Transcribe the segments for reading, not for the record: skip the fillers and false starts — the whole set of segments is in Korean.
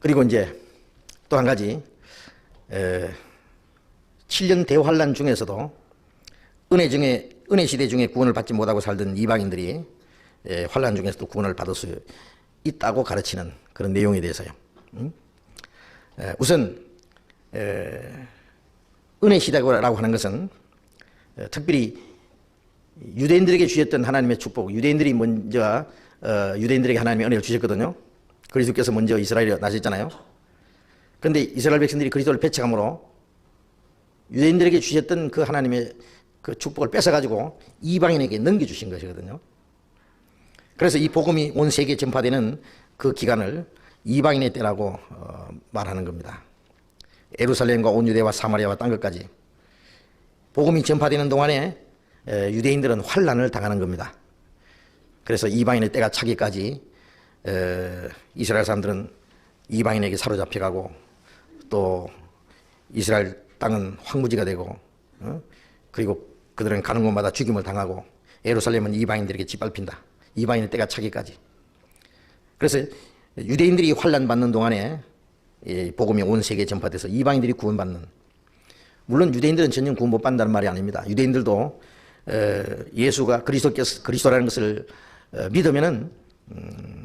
그리고 이제 또 한 가지, 7년 대환란 중에서도 은혜 시대 중에 구원을 받지 못하고 살던 이방인들이 환란 중에서도 구원을 받을 수 있다고 가르치는 그런 내용에 대해서요. 우선 은혜 시대라고 하는 것은 특별히 유대인들에게 주셨던 하나님의 축복, 유대인들이 먼저 유대인들에게 하나님의 은혜를 주셨거든요. 그리스도께서 먼저 이스라엘에 나셨잖아요. 그런데 이스라엘 백성들이 그리스도를 배척함으로 유대인들에게 주셨던 그 하나님의 그 축복을 뺏어가지고 이방인에게 넘겨주신 것이거든요. 그래서 이 복음이 온 세계에 전파되는 그 기간을 이방인의 때라고 말하는 겁니다. 예루살렘과 온 유대와 사마리아와 딴 것까지 복음이 전파되는 동안에 유대인들은 환란을 당하는 겁니다. 그래서 이방인의 때가 차기까지 이스라엘 사람들은 이방인에게 사로잡혀가고 또 이스라엘 땅은 황무지가 되고 그리고 그들은 가는 곳마다 죽임을 당하고 예루살렘은 이방인들에게 짓밟힌다. 이방인의 때가 차기까지. 그래서 유대인들이 환란 받는 동안에 복음이 온 세계에 전파돼서 이방인들이 구원받는, 물론 유대인들은 전혀 구원 못 받는다는 말이 아닙니다. 유대인들도 예수가 그리스도라는 것을 믿으면은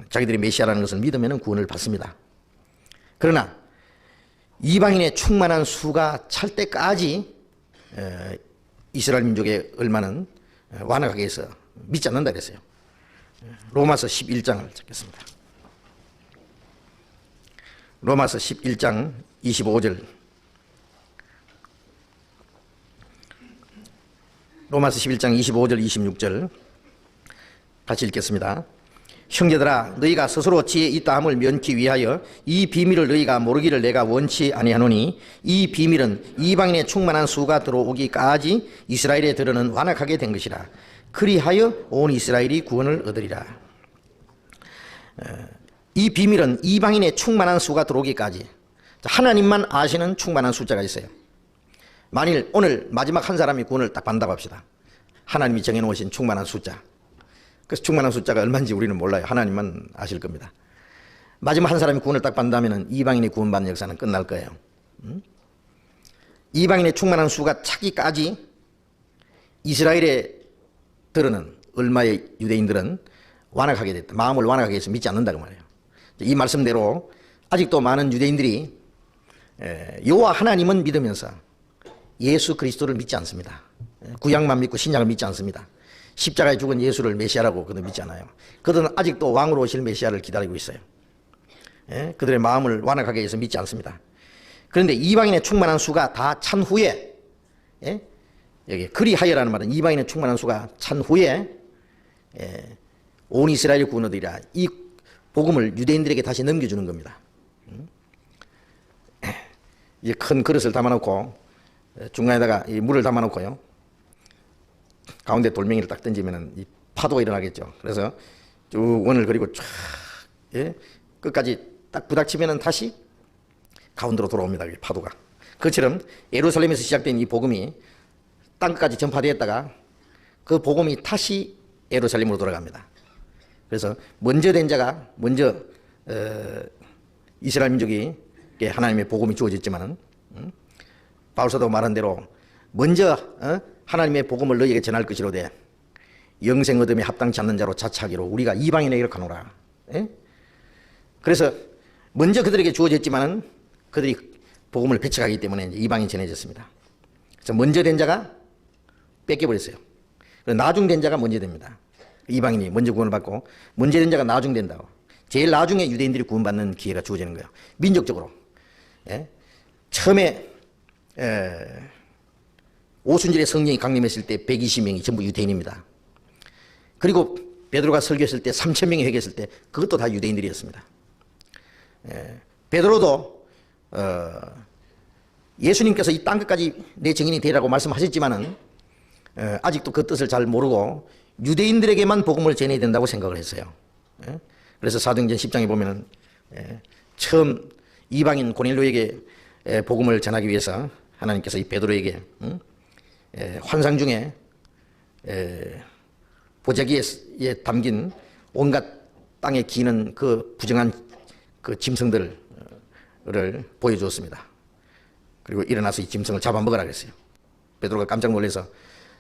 자기들이 메시아라는 것을 믿으면은 구원을 받습니다. 그러나 이방인의 충만한 수가 찰 때까지 이스라엘 민족의 얼마는 완악하게 해서 믿지 않는다 그랬어요. 로마서 11장을 찾겠습니다. 로마서 11장 25절. 로마서 11장 25절 26절 같이 읽겠습니다. 형제들아, 너희가 스스로 지혜 있다 함을 면치 위하여 이 비밀을 너희가 모르기를 내가 원치 아니하노니, 이 비밀은 이방인의 충만한 수가 들어오기까지 이스라엘에 들어는 완악하게 된 것이라. 그리하여 온 이스라엘이 구원을 얻으리라. 이 비밀은 이방인의 충만한 수가 들어오기까지, 하나님만 아시는 충만한 숫자가 있어요. 만일 오늘 마지막 한 사람이 구원을 딱 받는다고 합시다. 하나님이 정해놓으신 충만한 숫자. 그래서 충만한 숫자가 얼마인지 우리는 몰라요. 하나님만 아실 겁니다. 마지막 한 사람이 구원을 딱 받는다면 이방인이 구원받는 역사는 끝날 거예요. 이방인의 충만한 수가 차기까지 이스라엘에 들어는 얼마의 유대인들은 완악하게 됐다. 마음을 완악하게 해서 믿지 않는다고 말해요. 이 말씀대로 아직도 많은 유대인들이 여호와 하나님은 믿으면서 예수 그리스도를 믿지 않습니다. 구약만 믿고 신약을 믿지 않습니다. 십자가에 죽은 예수를 메시아라고 그들 믿지 않아요. 그들은 아직도 왕으로 오실 메시아를 기다리고 있어요. 그들의 마음을 완악하게 해서 믿지 않습니다. 그런데 이방인의 충만한 수가 다 찬 후에, 여기 그리하여라는 말은 이방인의 충만한 수가 찬 후에 온 이스라엘이 구원 얻으리라. 이 복음을 유대인들에게 다시 넘겨주는 겁니다. 이제 큰 그릇을 담아놓고 중간에다가 이 물을 담아놓고요, 가운데 돌멩이를 딱 던지면은 이 파도가 일어나겠죠. 그래서 쭉 원을 그리고 쫙 끝까지 딱 부닥치면은 다시 가운데로 돌아옵니다. 이 파도가. 그처럼 예루살렘에서 시작된 이 복음이 땅끝까지 전파되었다가 그 복음이 다시 예루살렘으로 돌아갑니다. 그래서 먼저 된 자가 먼저 이스라엘 민족이 하나님의 복음이 주어졌지만은 바울사도 말한 대로 먼저 하나님의 복음을 너희에게 전할 것이로되 영생 얻음에 합당치 않는 자로 자처하기로 우리가 이방인에게 가노라. 그래서 먼저 그들에게 주어졌지만은 그들이 복음을 배척하기 때문에 이제 이방인이 전해졌습니다. 그래서 먼저 된 자가 뺏겨버렸어요. 나중된 자가 먼저 됩니다. 이방인이 먼저 구원을 받고 먼저 된 자가 나중된다고. 제일 나중에 유대인들이 구원받는 기회가 주어지는 거예요. 민족적으로. 처음에 오순절에 성령이 강림했을 때 120명이 전부 유대인입니다. 그리고 베드로가 설교했을 때 3,000명이 회개했을 때 그것도 다 유대인들이었습니다. 베드로도 예수님께서 이 땅끝까지 내 증인이 되라고 말씀하셨지만은 아직도 그 뜻을 잘 모르고 유대인들에게만 복음을 전해야 된다고 생각을 했어요. 그래서 사도행전 10장에 보면은 처음 이방인 고넬료에게 복음을 전하기 위해서 하나님께서 이 베드로에게 환상 중에 보자기에 담긴 온갖 땅에 기는 그 부정한 그 짐승들을 보여주었습니다. 그리고 일어나서 이 짐승을 잡아먹으라 그랬어요. 베드로가 깜짝 놀라서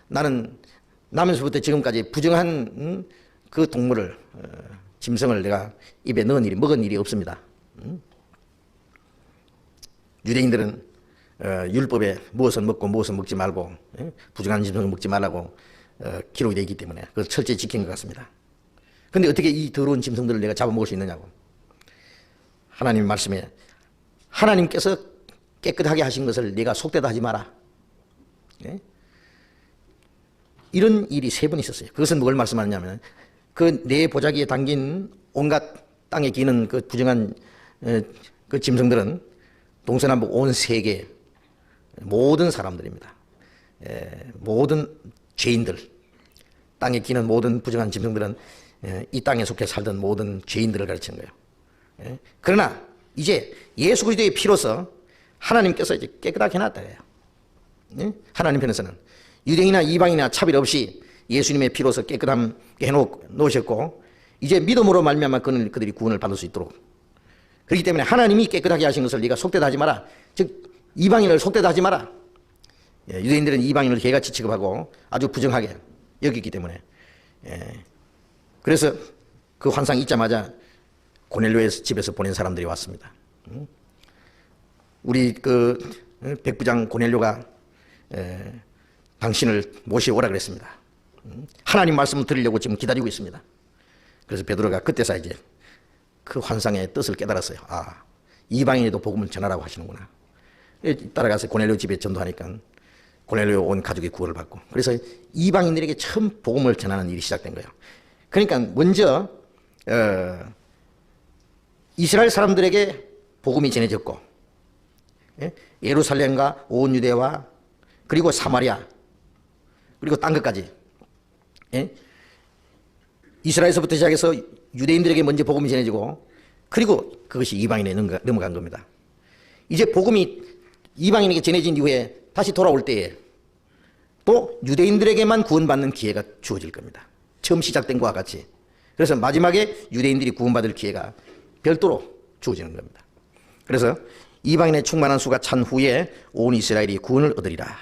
나는 나면서부터 지금까지 부정한 그 동물을 짐승을 내가 입에 넣은 일이 먹은 일이 없습니다. 유대인들은 율법에 무엇은 먹고 무엇은 먹지 말고 부정한 짐승을 먹지 말라고 기록이 되어 있기 때문에 그걸 철저히 지킨 것 같습니다. 그런데 어떻게 이 더러운 짐승들을 내가 잡아먹을 수 있느냐고. 하나님 말씀에 하나님께서 깨끗하게 하신 것을 네가 속되다 하지 마라. 이런 일이 3번 있었어요. 그것은 뭘 말씀하느냐면 그 내 보자기에 담긴 온갖 땅에 기는 그 부정한 그 짐승들은 동서남북 온 세계 모든 사람들입니다. 모든 죄인들, 땅에 기는 모든 부정한 짐승들은 이 땅에 속해 살던 모든 죄인들을 가르치는 거예요. 그러나 이제 예수 그리스도의 피로서 하나님께서 이제 깨끗하게 해놨다 해요. 하나님 편에서는 유대인이나 이방인이나 차별 없이 예수님의 피로서 깨끗함게 해놓으셨고 이제 믿음으로 말미암아 그들이 구원을 받을 수 있도록. 그렇기 때문에 하나님이 깨끗하게 하신 것을 네가 속되다 하지 마라. 즉 이방인을 속되다 하지 마라. 유대인들은 이방인을 개같이 취급하고 아주 부정하게 여기기 때문에 그래서 그 환상이 있자마자 고넬료의 집에서 보낸 사람들이 왔습니다. 우리 그 백부장 고넬료가 당신을 모셔오라 그랬습니다. 하나님 말씀을 들으려고 지금 기다리고 있습니다. 그래서 베드로가 그때서 이제 그 환상의 뜻을 깨달았어요. 아, 이방인에도 복음을 전하라고 하시는구나. 따라가서 고넬료 집에 전도하니까 고넬료 온 가족이 구원을 받고 그래서 이방인들에게 처음 복음을 전하는 일이 시작된 거예요. 그러니까 먼저 이스라엘 사람들에게 복음이 전해졌고 예루살렘과 온 유대와 그리고 사마리아 그리고 딴 것까지 이스라엘에서부터 시작해서 유대인들에게 먼저 복음이 전해지고 그리고 그것이 이방인에 넘어간 겁니다. 이제 복음이 이방인에게 전해진 이후에 다시 돌아올 때에 또 유대인들에게만 구원받는 기회가 주어질 겁니다. 처음 시작된 것과 같이. 그래서 마지막에 유대인들이 구원받을 기회가 별도로 주어지는 겁니다. 그래서 이방인의 충만한 수가 찬 후에 온 이스라엘이 구원을 얻으리라.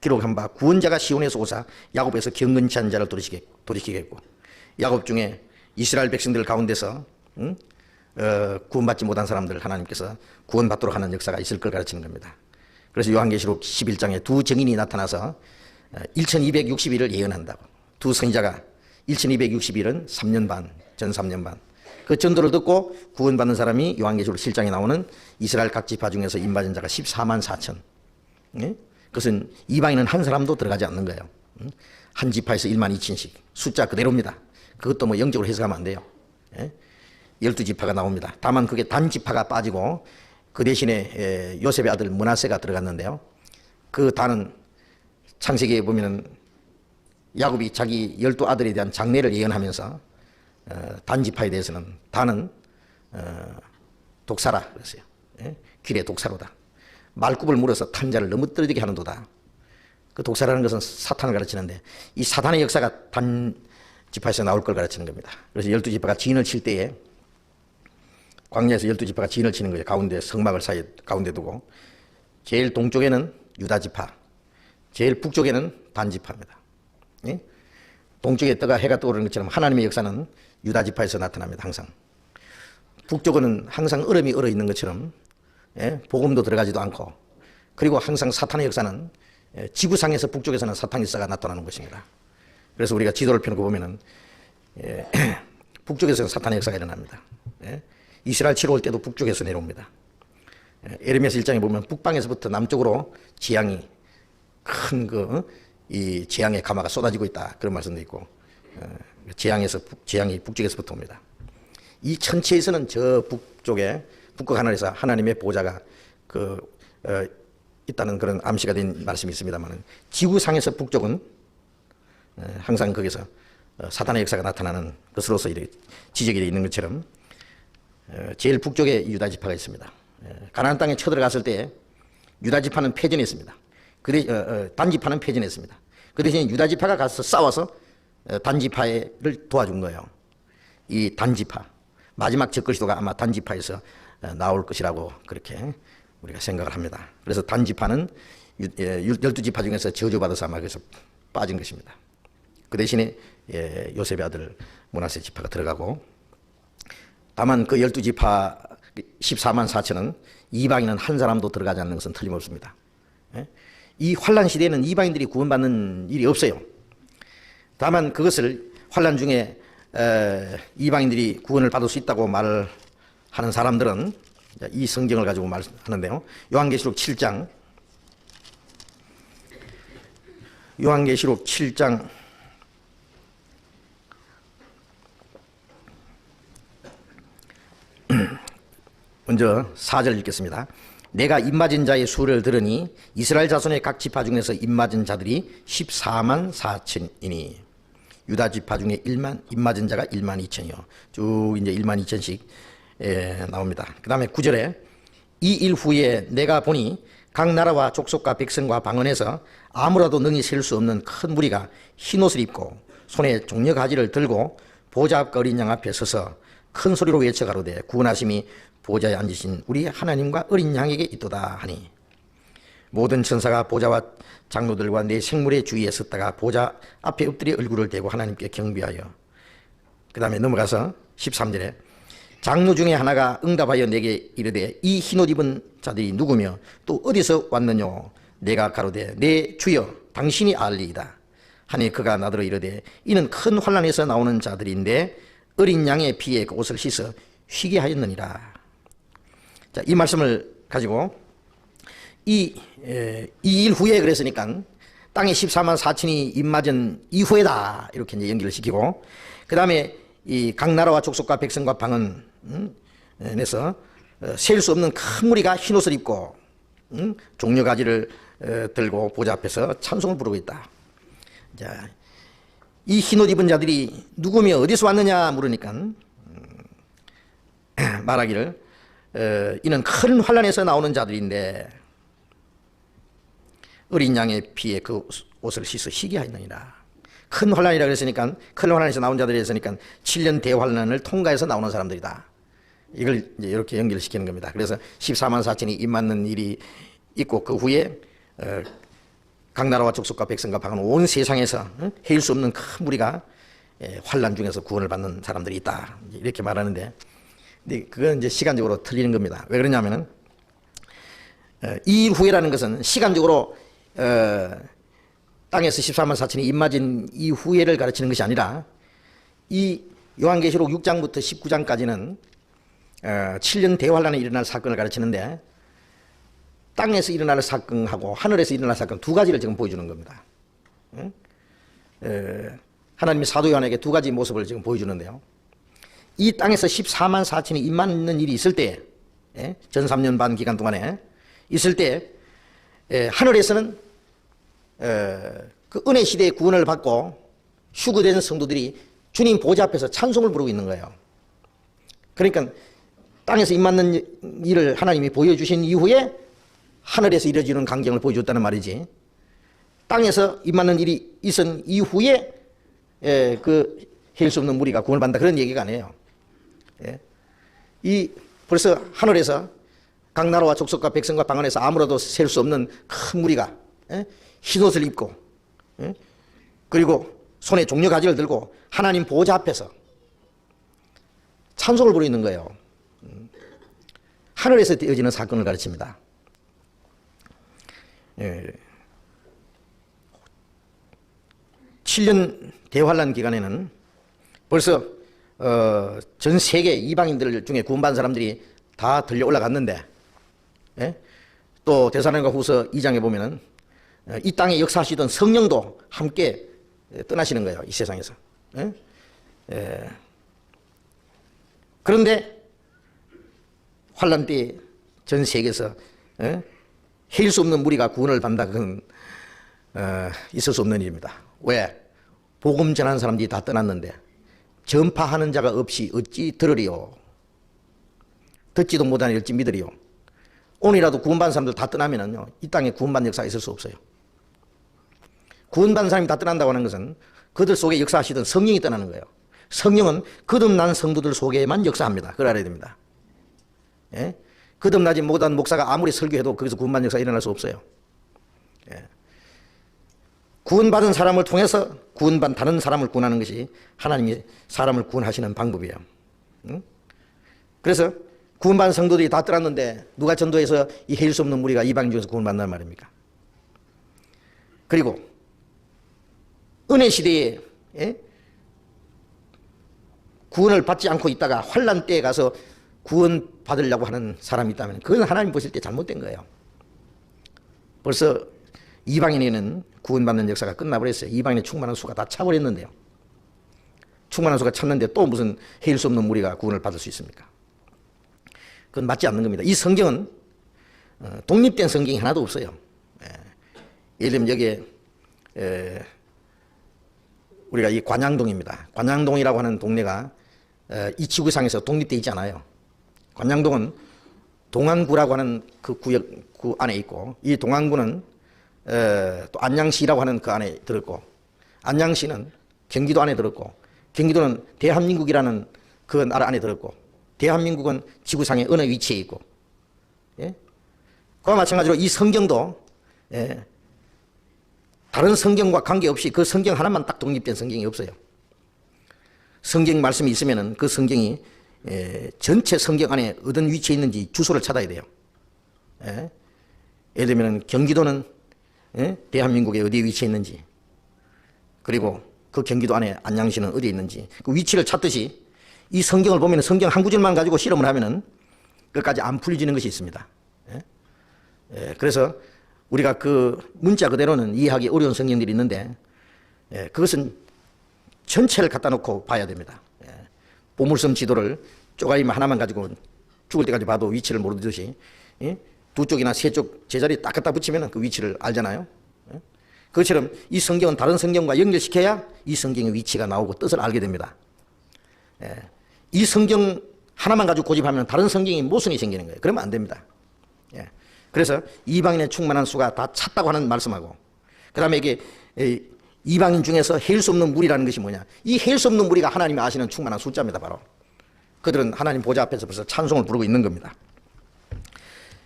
기록한 바 구원자가 시온에서 오사 야곱에서 경건치 않은 자를 돌이키겠고 야곱 중에 이스라엘 백성들 가운데서 구원받지 못한 사람들 하나님께서 구원받도록 하는 역사가 있을 걸 가르치는 겁니다. 그래서 요한계시록 11장에 두 증인이 나타나서 1260일을 예언한다고. 두 선지자가 1260일은 3년 반, 전 3년 반. 그 전도를 듣고 구원받는 사람이 요한계시록 7장에 나오는 이스라엘 각 지파 중에서 임받은 자가 14만 4천. 그것은 이방인은 한 사람도 들어가지 않는 거예요. 한 지파에서 1만 2천씩. 숫자 그대로입니다. 그것도 뭐 영적으로 해석하면 안 돼요. 12지파가 나옵니다. 다만 그게 단 지파가 빠지고 그 대신에 요셉의 아들 므낫세가 들어갔는데요. 그 단은 창세기에 보면은 야곱이 자기 12아들에 대한 장례를 예언하면서 단 지파에 대해서는 단은 독사라 그랬어요. 길의 독사로다. 말굽을 물어서 탄자를 넘어뜨리게 하는도다. 그 독사라는 것은 사탄을 가르치는데 이 사탄의 역사가 단 지파에서 나올 걸 가르치는 겁니다. 그래서 12지파가 진을 칠 때에 광야에서 12지파가 진을 치는 거예요. 가운데 성막을 사이에 가운데 두고 제일 동쪽에는 유다지파, 제일 북쪽에는 단지파입니다. 동쪽에 떠가 해가 떠오르는 것처럼 하나님의 역사는 유다지파에서 나타납니다. 항상. 북쪽은 항상 얼음이 얼어 있는 것처럼 복음도 들어가지도 않고 그리고 항상 사탄의 역사는 지구상에서 북쪽에서는 사탄의 역사가 나타나는 것입니다. 그래서 우리가 지도를 펴놓고 보면은 북쪽에서는 사탄의 역사가 일어납니다. 이스라엘 치러 올 때도 북쪽에서 내려옵니다. 에레미야서 1장에 보면 북방에서부터 남쪽으로 재앙이 큰 이 재앙의 가마가 쏟아지고 있다 그런 말씀도 있고 재앙이 북쪽에서부터 옵니다. 이 천체에서는 저 북쪽에 북극 하늘에서 하나님의 보좌가 있다는 그런 암시가 된 말씀이 있습니다만 지구상에서 북쪽은 항상 거기서 사탄의 역사가 나타나는 것으로서 지적이 되어 있는 것처럼 제일 북쪽에 유다지파가 있습니다. 가나안 땅에 쳐들어갔을 때 유다지파는 패전했습니다. 단지파는 패전했습니다. 그 대신에 유다지파가 가서 싸워서 단지파를 도와준 거예요. 이 단지파 마지막 적그리스도가 아마 단지파에서 나올 것이라고 그렇게 우리가 생각을 합니다. 그래서 단지파는 12지파 중에서 저주받아서 아마 그래서 빠진 것입니다. 그 대신에 요셉의 아들 므낫세 지파가 들어가고, 다만 그 12지파 14만 4천은 이방인은 한 사람도 들어가지 않는 것은 틀림없습니다. 이 환란 시대에는 이방인들이 구원받는 일이 없어요. 다만 그것을 환란 중에 이방인들이 구원을 받을 수 있다고 말하는 사람들은 이 성경을 가지고 말하는데요. 요한계시록 7장 먼저 4절 읽겠습니다. 내가 입맞은 자의 수를 들으니 이스라엘 자손의 각 지파 중에서 입맞은 자들이 14만 4천이니 유다 지파 중에 입맞은 자가 1만 2천이요. 쭉 이제 1만 2천씩 나옵니다. 그 다음에 9절에 이 일 후에 내가 보니 각 나라와 족속과 백성과 방언에서 아무라도 능히 셀 수 없는 큰 무리가 흰옷을 입고 손에 종려가지를 들고 보좌 앞과 어린 양 앞에 서서 큰 소리로 외쳐 가로되 구원하심이 보좌에 앉으신 우리 하나님과 어린 양에게 있도다 하니 모든 천사가 보좌와 장로들과 내 생물의 주위에 섰다가 보좌 앞에 엎드려 얼굴을 대고 하나님께 경배하여, 그 다음에 넘어가서 13절에 장로 중에 하나가 응답하여 내게 이르되 이 흰옷 입은 자들이 누구며 또 어디서 왔느냐. 내가 가로되 내 주여 당신이 알리이다 하니 그가 나더러 이르되 이는 큰 환난에서 나오는 자들인데 어린 양의 피에 그 옷을 씻어 쉬게 하였느니라. 자, 이 말씀을 가지고 이 일 후에 그랬으니까 땅에 14만 4천이 입맞은 이후에다 이렇게 이제 연기를 시키고, 그 다음에 이 각 나라와 족속과 백성과 방언에서 셀 수 없는 큰 무리가 흰옷을 입고 종려가지를 들고 보좌 앞에서 찬송을 부르고 있다. 자, 이 흰옷 입은 자들이 누구며 어디서 왔느냐 물으니까 말하기를 이는 큰 환난에서 나오는 자들인데 어린 양의 피에 그 옷을 씻어 희게 하였느니라. 큰 환난이라 그랬으니까, 큰 환난에서 나온 자들이 했으니까 7년 대환난을 통과해서 나오는 사람들이다. 이걸 이제 이렇게 연결을 시키는 겁니다. 그래서 14만 4천이 입맞는 일이 있고 그 후에 각 나라와 족속과 백성과 방언 온 세상에서 헤일 수 없는 큰 무리가 환난 중에서 구원을 받는 사람들이 있다. 이렇게 말하는데, 근데 그건 이제 시간적으로 틀리는 겁니다. 왜 그러냐면은 이 후에라는 것은 시간적으로 땅에서 14만 4천이 입맞은 이후에를 가르치는 것이 아니라 이 요한계시록 6장부터 19장까지는 7년 대환란에 일어날 사건을 가르치는데 땅에서 일어날 사건하고 하늘에서 일어날 사건 두 가지를 지금 보여주는 겁니다. 하나님이 사도 요한에게 두 가지 모습을 지금 보여주는데요. 이 땅에서 14만 4천이 입맞는 일이 있을 때, 전 3년 반 기간 동안에 있을 때 하늘에서는 그 은혜 시대의 구원을 받고 휴거된 성도들이 주님 보좌 앞에서 찬송을 부르고 있는 거예요. 그러니까 땅에서 입맞는 일을 하나님이 보여주신 이후에 하늘에서 이루어지는 광경을 보여줬다는 말이지, 땅에서 입맞는 일이 있은 이후에 그 헬 수 없는 무리가 구원을 받는다 그런 얘기가 아니에요. 이 벌써 하늘에서 각 나라와 족속과 백성과 방언에서 아무라도 셀 수 없는 큰 무리가 흰옷을 입고 그리고 손에 종려가지를 들고 하나님 보좌 앞에서 찬송을 부르는 거예요. 하늘에서 되어지는 사건을 가르칩니다. 7년 대환란 기간에는 벌써 전 세계 이방인들 중에 구원받은 사람들이 다 들려 올라갔는데, 또 데살로니가 후서 2장에 보면은 이 땅에 역사하시던 성령도 함께 떠나시는 거예요, 이 세상에서. 그런데 환란 때 전 세계에서 헤일 수 없는 무리가 구원을 받는다, 그건 있을 수 없는 일입니다. 왜? 복음 전하는 사람들이 다 떠났는데 전파하는 자가 없이 어찌 들으리요? 듣지도 못하니 어찌 믿으리요? 오늘이라도 구원받은 사람들 다 떠나면은요, 이 땅에 구원받는 역사가 있을 수 없어요. 구원받은 사람이 다 떠난다고 하는 것은 그들 속에 역사하시던 성령이 떠나는 거예요. 성령은 거듭난 성도들 속에만 역사합니다. 그걸 알아야 됩니다. 예? 거듭나지 못한 목사가 아무리 설교해도 거기서 구원받는 역사가 일어날 수 없어요. 예. 구원받은 사람을 통해서 구원받은 다른 사람을 구원하는 것이 하나님이 사람을 구원하시는 방법이에요. 응? 그래서 구원받은 성도들이 다 떠났는데 누가 전도해서 이 헤일 수 없는 무리가 이방인 중에서 구원받는단 말입니까? 그리고 은혜 시대에 구원을 받지 않고 있다가 환난 때에 가서 구원 받으려고 하는 사람이 있다면 그건 하나님 보실 때 잘못된 거예요. 벌써 이방인에는 구원받는 역사가 끝나버렸어요. 이방인의 충만한 수가 다 차버렸는데요. 충만한 수가 찼는데 또 무슨 헤일 수 없는 무리가 구원을 받을 수 있습니까? 그건 맞지 않는 겁니다. 이 성경은 독립된 성경이 하나도 없어요. 예를 들면 여기에 우리가 이 관양동입니다. 관양동이라고 하는 동네가 이 지구상에서 독립되어 있지 않아요. 관양동은 동안구라고 하는 그 구역구 안에 있고, 이 동안구는 또 안양시라고 하는 그 안에 들었고, 안양시는 경기도 안에 들었고, 경기도는 대한민국이라는 그 나라 안에 들었고, 대한민국은 지구상의 어느 위치에 있고, 예? 그와 마찬가지로 이 성경도 다른 성경과 관계없이 그 성경 하나만 딱 독립된 성경이 없어요. 성경 말씀이 있으면은 그 성경이 전체 성경 안에 어떤 위치에 있는지 주소를 찾아야 돼요. 예를 들면 경기도는 대한민국에 어디에 위치해 있는지, 그리고 그 경기도 안에 안양시는 어디에 있는지 그 위치를 찾듯이 이 성경을 보면 성경 한 구절만 가지고 실험을 하면은 끝까지 안 풀리지는 것이 있습니다. 그래서 우리가 그 문자 그대로는 이해하기 어려운 성경들이 있는데 그것은 전체를 갖다 놓고 봐야 됩니다. 보물섬 지도를 쪼가리만 하나만 가지고 죽을 때까지 봐도 위치를 모르듯이 두 쪽이나 세 쪽 제자리 딱 갖다 붙이면 그 위치를 알잖아요. 그것처럼 이 성경은 다른 성경과 연결시켜야 이 성경의 위치가 나오고 뜻을 알게 됩니다. 이 성경 하나만 가지고 고집하면 다른 성경이 모순이 생기는 거예요. 그러면 안 됩니다. 그래서 이방인의 충만한 수가 다 찼다고 하는 말씀하고, 그 다음에 이게 이방인 중에서 헤일 수 없는 무리라는 것이 뭐냐, 이 헤일 수 없는 무리가 하나님이 아시는 충만한 숫자입니다. 바로 그들은 하나님 보좌 앞에서 벌써 찬송을 부르고 있는 겁니다.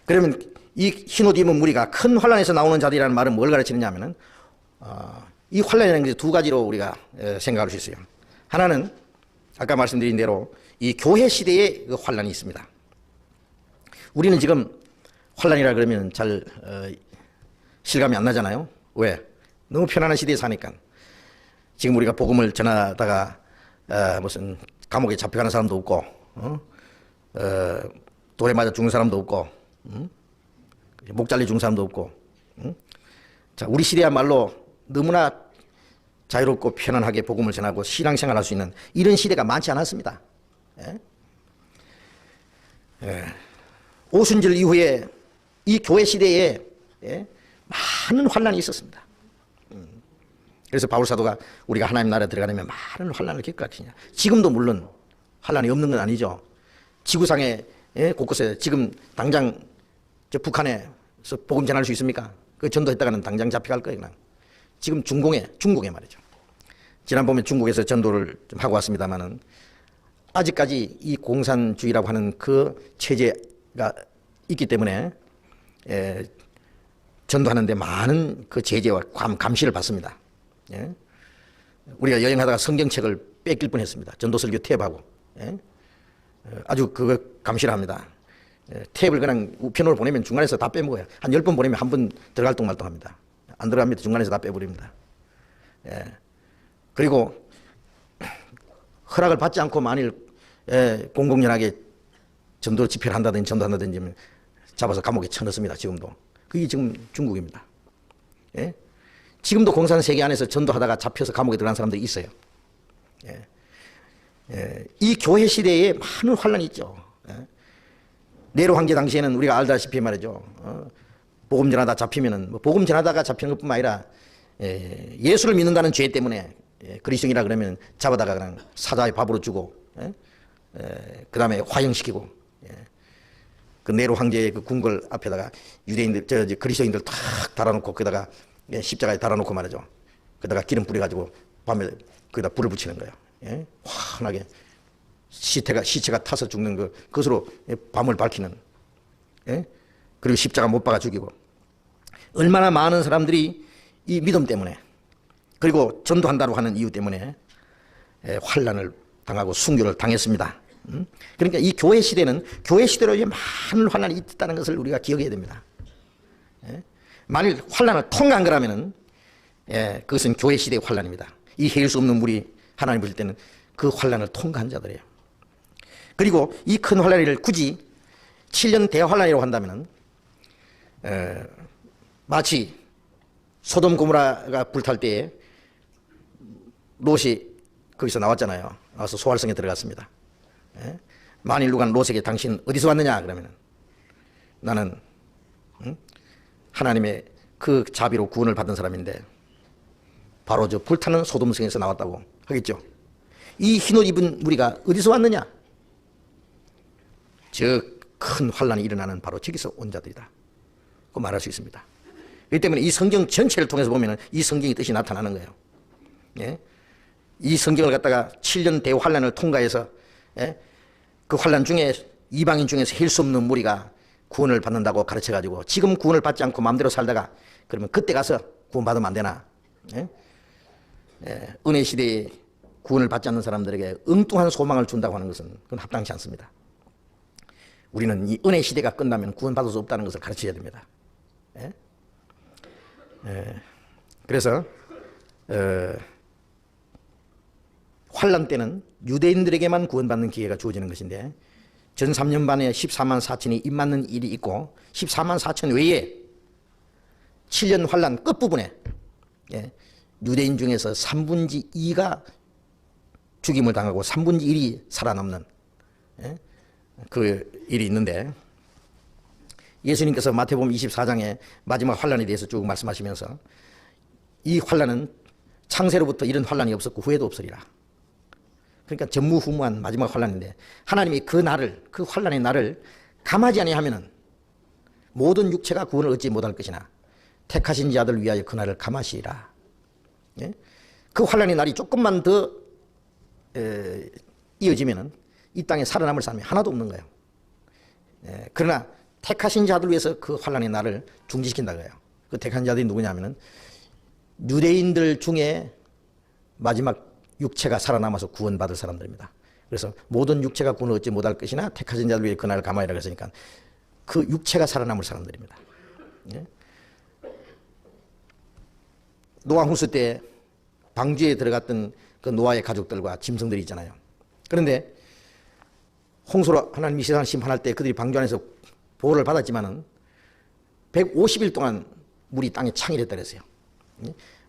그러면 이 흰옷 입은 무리가 큰 환란에서 나오는 자들이라는 말은 뭘 가르치느냐 하면은 이 환란이라는 것이 두 가지로 우리가 생각할 수 있어요. 하나는 아까 말씀드린 대로 이 교회 시대에 그 환란이 있습니다. 우리는 지금 환란이라 그러면 잘 실감이 안 나잖아요. 왜? 너무 편안한 시대에 사니까. 지금 우리가 복음을 전하다가 무슨 감옥에 잡혀가는 사람도 없고, 돌에 맞아 죽는 사람도 없고, 목 잘려 죽는 사람도 없고. 자, 우리 시대야말로 너무나 자유롭고 편안하게 복음을 전하고 신앙생활할 수 있는 이런 시대가 많지 않았습니다. 오순절 이후에 이 교회 시대에 많은 환란이 있었습니다. 그래서 바울 사도가 우리가 하나님 나라에 들어가려면 많은 환란을 겪어야 되냐. 지금도 물론 환란이 없는 건 아니죠. 지구상에 곳곳에 지금 당장 저 북한에서 복음 전할 수 있습니까? 그 전도했다가는 당장 잡혀갈 거예요. 그냥. 지금 중국에 말이죠. 지난번에 중국에서 전도를 좀 하고 왔습니다만은 아직까지 이 공산주의라고 하는 그 체제가 있기 때문에 전도하는데 많은 그 제재와 감시를 받습니다. 우리가 여행하다가 성경책을 뺏길 뻔했습니다. 전도설교 탭하고 아주 그거 감시를 합니다. 탭을 그냥 우편으로 보내면 중간에서 다 빼먹어요. 한 10번 보내면 한 번 들어갈 동 말동 합니다. 안 들어갑니다. 중간에서 다 빼버립니다. 그리고 허락을 받지 않고 만일 공공연하게 전도 집회를 한다든지 전도한다든지 잡아서 감옥에 쳐넣습니다. 지금도. 그게 지금 중국입니다. 지금도 공산세계 안에서 전도하다가 잡혀서 감옥에 들어간 사람들이 있어요. 이 교회 시대에 많은 환란이 있죠. 네로 황제 당시에는 우리가 알다시피 말이죠. 복음 전하다 잡히면은 복음 전하다가 잡히는 것뿐만 아니라 예수를 믿는다는 죄 때문에 그리스도인이라 그러면 잡아다가 그냥 사자의 밥으로 주고 그 다음에 화형시키고 그 네로 황제의 그 궁궐 앞에다가 유대인들 그리스도인들 탁 달아놓고 거기다가 십자가에 달아놓고 말이죠. 거기다가 기름 뿌려가지고 밤에 거기다 불을 붙이는 거예요. 환하게 시체가 타서 죽는 그것으로 밤을 밝히는, 예? 그리고 십자가 못 박아 죽이고, 얼마나 많은 사람들이 이 믿음 때문에, 그리고 전도한다고 하는 이유 때문에 환난을 당하고 순교를 당했습니다. 그러니까 이 교회 시대는 교회 시대로 많은 환난이 있다는 것을 우리가 기억해야 됩니다. 만일 환난을 통과한 거라면은 그것은 교회 시대의 환난입니다. 이 헤일 수 없는 물이 하나님 보실 때는 그 환난을 통과한 자들이에요. 그리고 이 큰 환난을 굳이 7년 대환란이라고 한다면은 마치 소돔 고모라가 불탈 때에 롯이 거기서 나왔잖아요. 나와서 소활성에 들어갔습니다. 만일 누가 롯에게 당신 어디서 왔느냐 그러면 나는 하나님의 그 자비로 구원을 받은 사람인데 바로 저 불타는 소돔성에서 나왔다고 하겠죠. 이 흰옷 입은 무리가 어디서 왔느냐? 저 큰 환란이 일어나는 바로 저기서 온 자들이다. 그 말할 수 있습니다. 그렇기 때문에 이 성경 전체를 통해서 보면 이 성경의 뜻이 나타나는 거예요. 예? 이 성경을 갖다가 7년 대환란을 통과해서 그 환란 중에 이방인 중에서 힐 수 없는 무리가 구원을 받는다고 가르쳐가지고 지금 구원을 받지 않고 마음대로 살다가 그러면 그때 가서 구원받으면 안 되나? 은혜 시대에 구원을 받지 않는 사람들에게 엉뚱한 소망을 준다고 하는 것은 그건 합당치 않습니다. 우리는 이 은혜 시대가 끝나면 구원받을 수 없다는 것을 가르쳐야 됩니다. 그래서 환란 때는 유대인들에게만 구원받는 기회가 주어지는 것인데 전 3년 반에 14만 4천이 입맞는 일이 있고 14만 4천 외에 7년 환란 끝부분에 유대인 중에서 3분의 2가 죽임을 당하고 3분의 1이 살아남는 그 일이 있는데 예수님께서 마태복음 24장에 마지막 환란에 대해서 쭉 말씀하시면서 이 환란은 창세로부터 이런 환란이 없었고 후에도 없으리라. 그러니까 전무후무한 마지막 환란인데 하나님이 그 날을, 그 환란의 날을 감하지 아니하면은 모든 육체가 구원을 얻지 못할 것이나 택하신 자들 위하여 그 날을 감하시리라. 그 환란의 날이 조금만 더 이어지면은 이 땅에 살아남을 사람이 하나도 없는 거예요. 그러나 택하신 자들 위해서 그 환란의 날을 중지시킨다고 해요. 그 택한 자들이 누구냐면은 유대인들 중에 마지막 육체가 살아남아서 구원받을 사람들입니다. 그래서 모든 육체가 구원을 얻지 못할 것이나 택하신 자들 위해 그날을 감하리라 했으니까 그 육체가 살아남을 사람들입니다. 노아 홍수 때 방주에 들어갔던 그 노아의 가족들과 짐승들이 있잖아요. 그런데 홍수로 하나님이 세상을 심판할 때 그들이 방주 안에서 보호를 받았지만은 150일 동안 물이 땅에 창일했다 그랬어요.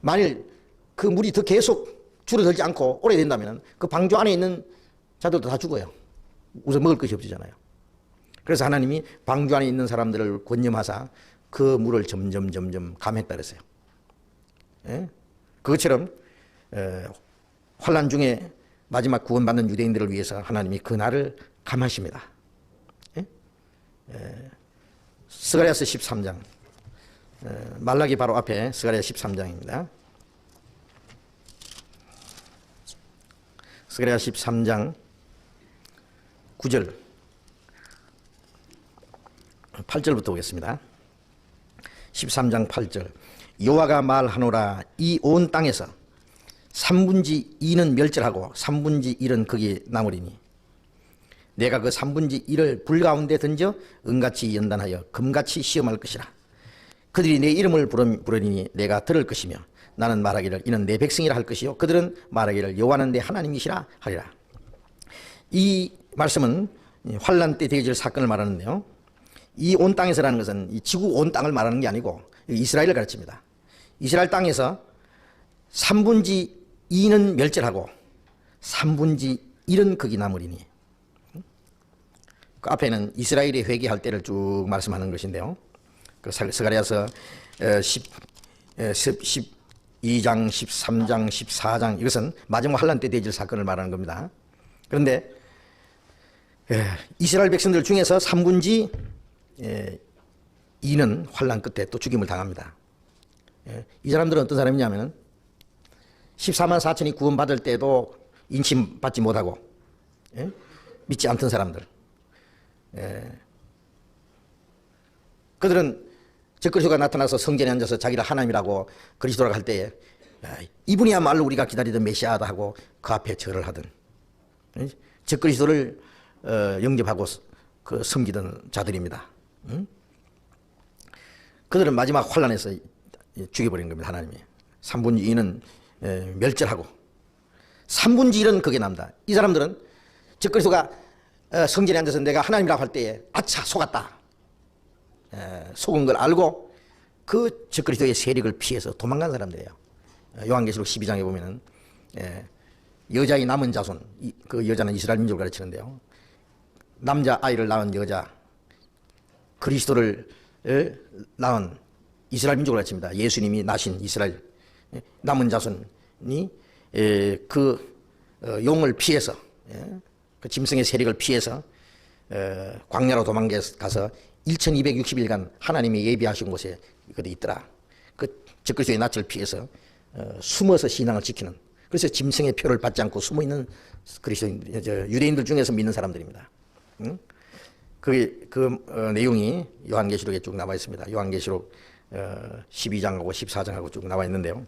만일 그 물이 더 계속 줄어들지 않고 오래된다면 그 방주 안에 있는 자들도 다 죽어요. 우선 먹을 것이 없잖아요. 그래서 하나님이 방주 안에 있는 사람들을 권념하사 그 물을 점점 감했다 그랬어요. 그것처럼 환란 중에 마지막 구원받는 유대인들을 위해서 하나님이 그 날을 감하십니다. 스가랴서 13장, 말라기 바로 앞에 스가랴 13장입니다. 스가랴 13장 9절 8절부터 보겠습니다. 13장 8절 여호와가 말하노라 이 온 땅에서 3분의 2는 멸절하고 3분의 1은 거기 남으리니 내가 그 3분의 1을 불 가운데 던져 은같이 연단하여 금같이 시험할 것이라. 그들이 내 이름을 부르리니 내가 들을 것이며 나는 말하기를 이는 내 백성이라 할 것이요 그들은 말하기를 여호와는 내 하나님이시라 하리라. 이 말씀은 환란 때 되어질 사건을 말하는데요. 이 온 땅에서라는 것은 이 지구 온 땅을 말하는 게 아니고 이스라엘을 가르칩니다. 이스라엘 땅에서 3분의 2는 멸절하고 3분의 1은 거기 남으리니 그 앞에는 이스라엘이 회개할 때를 쭉 말씀하는 것인데요. 그 스가랴서 12장, 13장, 14장 이것은 마지막 환란 때 되어질 사건을 말하는 겁니다. 그런데 이스라엘 백성들 중에서 3분의 2는 환란 끝에 또 죽임을 당합니다. 이 사람들은 어떤 사람이냐면 14만 4천이 구원받을 때도 인침받지 못하고 믿지 않던 사람들. 그들은 적그리스도가 나타나서 성전에 앉아서 자기를 하나님이라고 그리스도라고 할 때에 이분이야말로 우리가 기다리던 메시아다 하고 그 앞에 절을 하던 적그리스도를 영접하고 그 섬기던 자들입니다. 그들은 마지막 환란에서 죽여버린 겁니다. 하나님이 3분의 2는 멸절하고 3분의 1은 거기에 남다. 이 사람들은 적그리스도가 성전에 앉아서 내가 하나님이라고 할 때에 아차 속았다. 속은 걸 알고 그 적그리스도의 세력을 피해서 도망간 사람들이에요. 요한계시록 12장에 보면은 여자의 남은 자손, 그 여자는 이스라엘 민족을 가르치는데요. 남자 아이를 낳은 여자, 그리스도를 낳은 이스라엘 민족을 가르칩니다. 예수님이 나신 이스라엘 남은 자손이 그 용을 피해서 그 짐승의 세력을 피해서 광야로 도망가서 1260일간 하나님이 예비하신 곳에 그들이 있더라. 그 적그리스도의 낯을 피해서 숨어서 신앙을 지키는, 그래서 짐승의 표를 받지 않고 숨어있는 유대인들 중에서 믿는 사람들입니다. 그 내용이 요한계시록에 쭉 나와 있습니다. 요한계시록 12장하고 14장하고 쭉 나와 있는데요.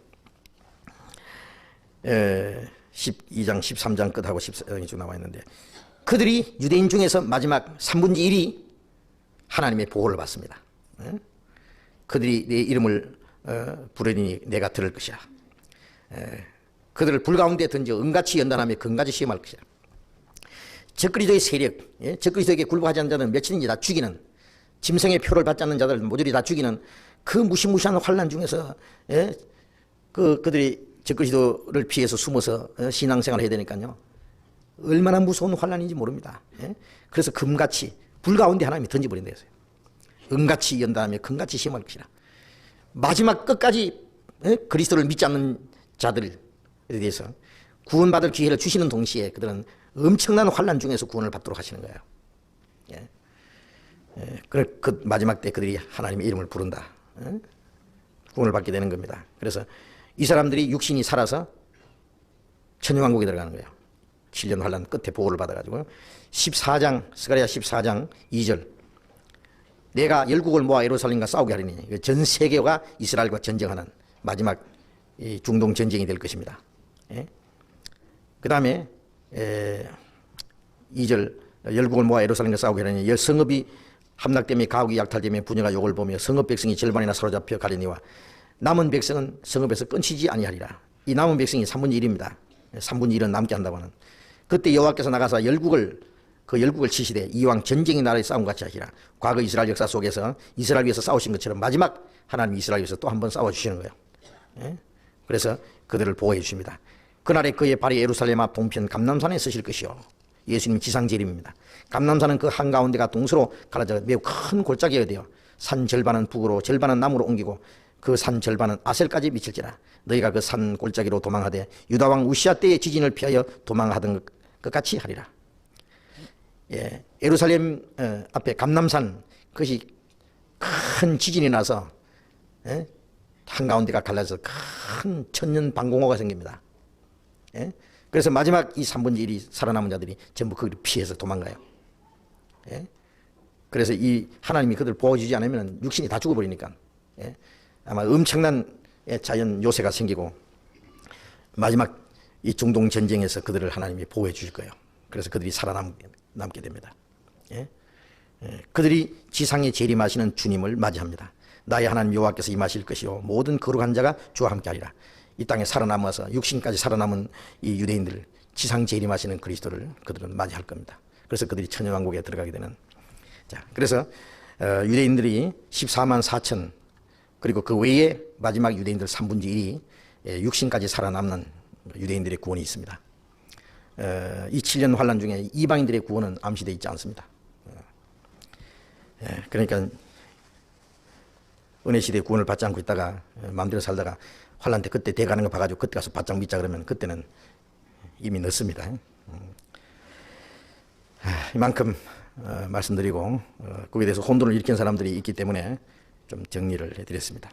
12장, 13장 끝하고 14장이 쭉 나와 있는데, 그들이 유대인 중에서 마지막 3분의 1이 하나님의 보호를 받습니다. 그들이 내 이름을 부르니 내가 들을 것이야. 그들을 불 가운데 던져 은같이 연단하며 금같이 시험할 것이야. 적그리스도의 세력, 적그리스도에게 굴복하지 않는 자들은 며칠인지 다 죽이는, 짐승의 표를 받지 않는 자들 모조리 다 죽이는 그 무시무시한 환난 중에서 그들이 적그리스도를 피해서 숨어서 신앙생활을 해야 되니까요. 얼마나 무서운 환난인지 모릅니다. 그래서 금같이 불 가운데 하나님이 던져버린다 했어요. 은같이 연단하며 금같이 시험할 것이라. 마지막 끝까지 그리스도를 믿지 않는 자들에 대해서 구원받을 기회를 주시는 동시에 그들은 엄청난 환난 중에서 구원을 받도록 하시는 거예요. 그 마지막 때 그들이 하나님의 이름을 부른다. 구원을 받게 되는 겁니다. 그래서 이 사람들이 육신이 살아서 천년왕국에 들어가는 거예요. 7년 환난 끝에 보호를 받아가지고 14장, 스가랴 14장 2절, 내가 열국을 모아 예루살렘과 싸우게 하리니 전 세계가 이스라엘과 전쟁하는 마지막 중동 전쟁이 될 것입니다. 그 다음에 2절, 열국을 모아 예루살렘과 싸우게 하리니 성읍이 함락되며 가옥이 약탈되며 부녀가 욕을 보며 성읍 백성이 절반이나 사로잡혀 가리니와 남은 백성은 성읍에서 끊치지 아니하리라. 이 남은 백성이 3분의 1입니다. 3분의 1은 남게 한다고 하는. 그때 여호와께서 나가서 열국을 치시되 이왕 전쟁의 나라의 싸움 같이 하시라. 과거 이스라엘 역사 속에서 이스라엘 위해서 싸우신 것처럼 마지막 하나님 이스라엘 위해서 또 한 번 싸워주시는 거예요. 그래서 그들을 보호해 주십니다. 그날에 그의 발이 예루살렘 앞 동편 감람산에 서실 것이요. 예수님 지상재림입니다. 감람산은 그 한가운데가 동서로 갈라져 매우 큰 골짜기가 되어 산 절반은 북으로 절반은 남으로 옮기고 그 산 절반은 아셀까지 미칠지라. 너희가 그 산 골짜기로 도망하되 유다왕 우시아 때의 지진을 피하여 도망하던 것 같이 하리라. 예루살렘 앞에 감람산, 그것이 큰 지진이 나서 한가운데가 갈라져서 큰 천년 방공호가 생깁니다. 그래서 마지막 이 3분의 1이 살아남은 자들이 전부 그걸 피해서 도망가요. 그래서 이 하나님이 그들 보호해주지 않으면 육신이 다 죽어버리니까 아마 엄청난 자연 요새가 생기고 마지막 이 중동 전쟁에서 그들을 하나님이 보호해 주실 거예요. 그래서 그들이 살아남게 됩니다. 그들이 지상에 재림하시는 주님을 맞이합니다. 나의 하나님 여호와께서 임하실 것이요 모든 거룩한 자가 주와 함께하리라. 이 땅에 살아남아서 육신까지 살아남은 이 유대인들, 지상 재림하시는 그리스도를 그들은 맞이할 겁니다. 그래서 그들이 천년왕국에 들어가게 되는. 자, 그래서 유대인들이 14만 4천, 그리고 그 외에 마지막 유대인들 3분의 1이 육신까지 살아남는 유대인들의 구원이 있습니다. 이 7년 환란 중에 이방인들의 구원은 암시되어 있지 않습니다. 그러니까 은혜 시대의 구원을 받지 않고 있다가 마음대로 살다가 환란 때 그때 대가는 거 봐가지고 그때 가서 바짝 믿자 그러면 그때는 이미 늦습니다. 이만큼 말씀드리고 거기에 대해서 혼돈을 일으킨 사람들이 있기 때문에 좀 정리를 해드렸습니다.